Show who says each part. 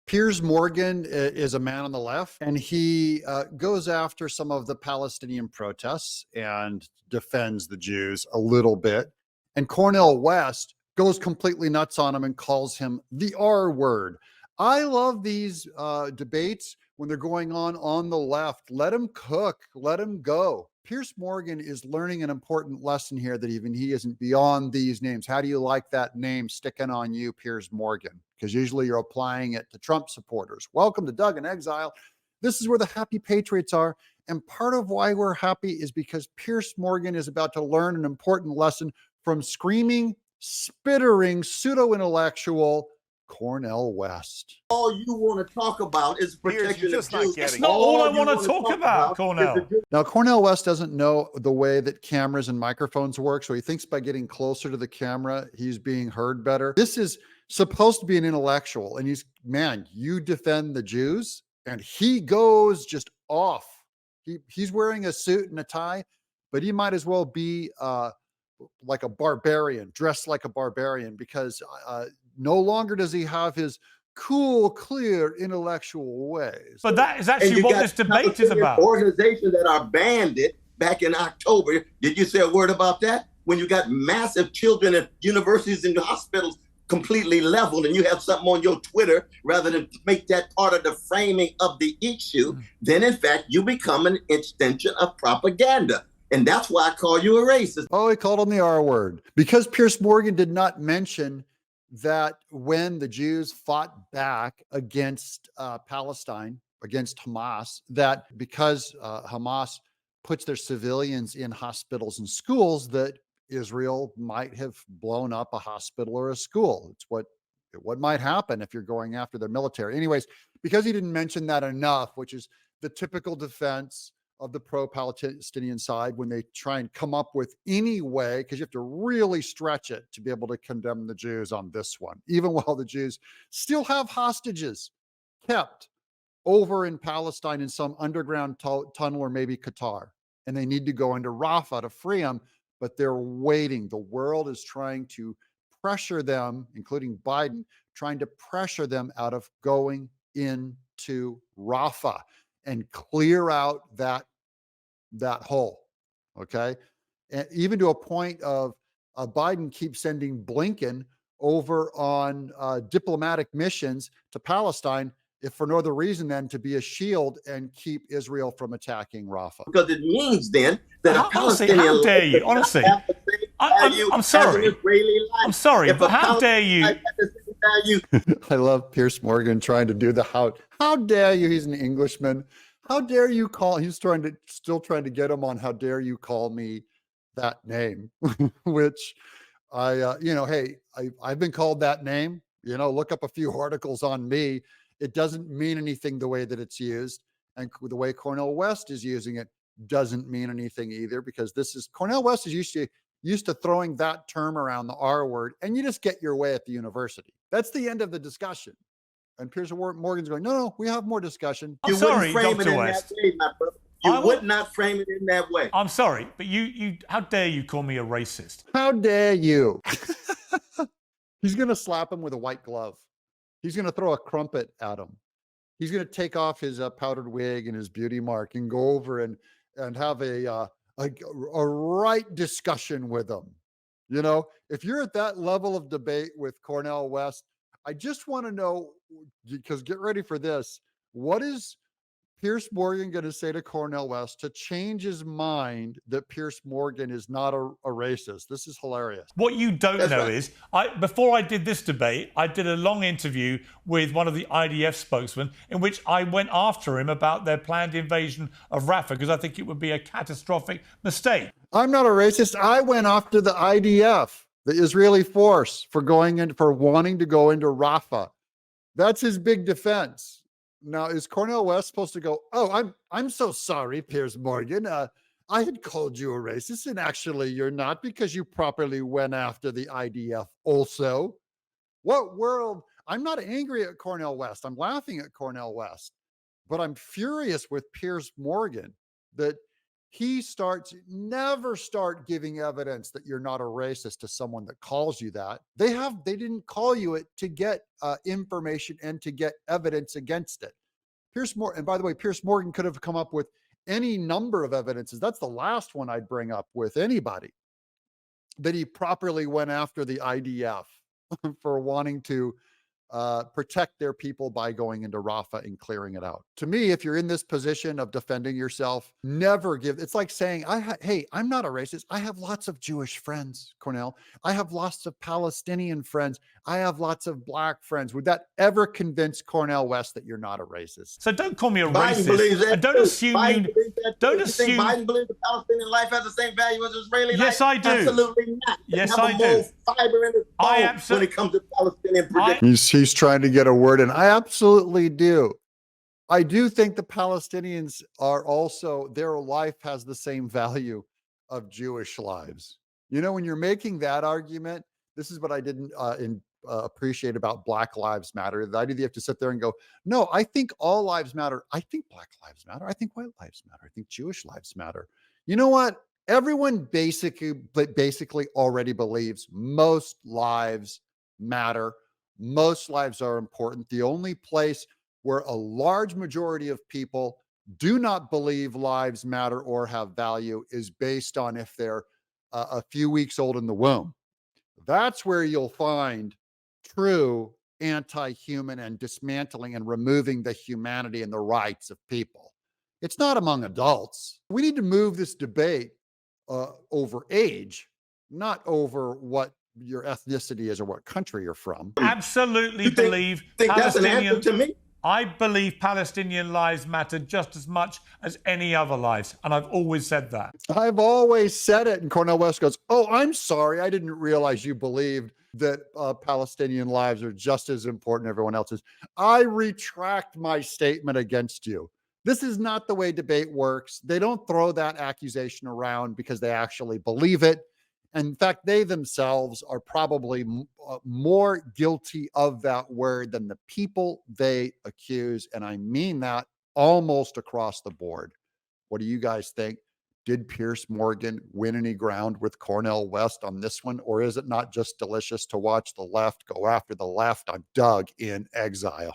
Speaker 1: Piers Morgan is a man on the left, and he goes after some of the Palestinian protests and defends the Jews a little bit. And Cornel West goes completely nuts on him and calls him the R word. I love these debates when they're going on the left. Let him cook, let him go. Piers Morgan is learning an important lesson here that even he isn't beyond these names. How do you like that name sticking on you, Piers Morgan? Because usually you're applying it to Trump supporters. Welcome to Doug in Exile. This is where the happy patriots are. And part of why we're happy is because Piers Morgan is about to learn an important lesson from screaming, spittering, pseudo-intellectual Cornel West.
Speaker 2: All you want to talk about is protection of Jews.
Speaker 3: It's not all I want to talk about, Cornel.
Speaker 1: Now, Cornel West doesn't know the way that cameras and microphones work, so he thinks by getting closer to the camera, he's being heard better. This is supposed to be an intellectual, and you defend the Jews, and he goes just off. He's wearing a suit and a tie, but he might as well be like a barbarian, dressed like a barbarian, because no longer does he have his cool, clear, intellectual ways.
Speaker 3: But that is actually what this debate is about.
Speaker 2: Organizations that are banded back in October. Did you say a word about that? When you got massive children at universities and hospitals completely leveled, and you have something on your Twitter, rather than make that part of the framing of the issue, then in fact, you become an extension of propaganda. And that's why I call you a racist.
Speaker 1: Oh, he called him the R word. Because Piers Morgan did not mention that when the Jews fought back against Palestine, against Hamas, that because Hamas puts their civilians in hospitals and schools, that Israel might have blown up a hospital or a school. It's what might happen if you're going after their military. Anyways, because he didn't mention that enough, which is the typical defense of the pro-Palestinian side when they try and come up with any way, because you have to really stretch it to be able to condemn the Jews on this one, even while the Jews still have hostages kept over in Palestine in some underground tunnel or maybe Qatar, and they need to go into Rafah to free them, but they're waiting. The world is trying to pressure them, including Biden, trying to pressure them out of going into Rafah and clear out that hole, okay? And even to a point of Biden keeps sending Blinken over on diplomatic missions to Palestine, if for no other reason than to be a shield and keep Israel from attacking Rafah.
Speaker 2: Because it means then that a Palestinian...
Speaker 3: How dare you? Honestly, I'm sorry. I'm sorry, but how dare you?
Speaker 1: I love Piers Morgan trying to do the how dare you? He's an Englishman. How dare you call? He's still trying to get him on. How dare you call me that name? Which hey, I've been called that name. Look up a few articles on me. It doesn't mean anything the way that it's used, and the way Cornel West is using it doesn't mean anything either. Because Cornel West is used to throwing that term around, the R word, and you just get your way at the university. That's the end of the discussion. And Piers Morgan's going, no, we have more discussion.
Speaker 3: I'm sorry, Dr. West.
Speaker 2: You would not frame it in that way.
Speaker 3: I'm sorry, but you how dare you call me a racist?
Speaker 1: How dare you? He's going to slap him with a white glove. He's going to throw a crumpet at him. He's going to take off his powdered wig and his beauty mark and go over and have a right discussion with him. If you're at that level of debate with Cornel West, I just want to know, because get ready for this. What is Piers Morgan going to say to Cornel West to change his mind that Piers Morgan is not a racist? This is hilarious.
Speaker 3: What you don't know is, before I did this debate, I did a long interview with one of the IDF spokesmen in which I went after him about their planned invasion of Rafah, because I think it would be a catastrophic mistake.
Speaker 1: I'm not a racist. I went after the IDF, the Israeli force, for wanting to go into Rafah. That's his big defense. Now, is Cornel West supposed to go, oh, I'm so sorry, Piers Morgan. I had called you a racist, and actually you're not, because you properly went after the IDF also. What world? I'm not angry at Cornel West. I'm laughing at Cornel West, but I'm furious with Piers Morgan that Never start giving evidence that you're not a racist to someone that calls you that. They didn't call you it to get information and to get evidence against it. And by the way, Piers Morgan could have come up with any number of evidences. That's the last one I'd bring up with anybody, that he properly went after the IDF for wanting to protect their people by going into Rafah and clearing it out. To me, if you're in this position of defending yourself, never give. It's like saying, hey, I'm not a racist. I have lots of Jewish friends, Cornel. I have lots of Palestinian friends. I have lots of Black friends. Would that ever convince Cornel West that you're not a racist?
Speaker 3: So don't call me a
Speaker 2: Biden
Speaker 3: racist.
Speaker 2: believes that
Speaker 3: And don't
Speaker 2: too.
Speaker 3: assume
Speaker 2: Biden
Speaker 3: you
Speaker 2: believes that
Speaker 3: don't
Speaker 2: too. You think
Speaker 3: assume.
Speaker 2: Biden believes the Palestinian life has the same value as Israeli
Speaker 3: Yes,
Speaker 2: life?
Speaker 3: I do.
Speaker 2: Absolutely not.
Speaker 3: Yes,
Speaker 2: They have
Speaker 3: I
Speaker 2: a more
Speaker 3: do.
Speaker 2: fiber in his bone when it comes to Palestinian predictions.
Speaker 1: He's trying to get a word in. I absolutely do. I do think the Palestinians are also, their life has the same value of Jewish lives. You know, when you're making that argument, this is what I didn't appreciate about Black Lives Matter. The idea that you have to sit there and go, no, I think all lives matter. I think Black lives matter. I think white lives matter. I think Jewish lives matter. You know what? Everyone basically already believes most lives matter. Most lives are important. The only place where a large majority of people do not believe lives matter or have value is based on if they're a few weeks old in the womb. That's where you'll find true anti-human and dismantling and removing the humanity and the rights of people. It's not among adults. We need to move this debate over age, not over what your ethnicity is or what country you're from.
Speaker 3: Absolutely believe
Speaker 2: That's an answer to me?
Speaker 3: I believe Palestinian lives matter just as much as any other lives. And I've always said that.
Speaker 1: I've always said it. And Cornel West goes, oh, I'm sorry. I didn't realize you believed that Palestinian lives are just as important as everyone else's. I retract my statement against you. This is not the way debate works. They don't throw that accusation around because they actually believe it. And in fact, they themselves are probably more guilty of that word than the people they accuse. And I mean that almost across the board. What do you guys think? Did Piers Morgan win any ground with Cornel West on this one? Or is it not just delicious to watch the left go after the left? I'm Doug in Exile.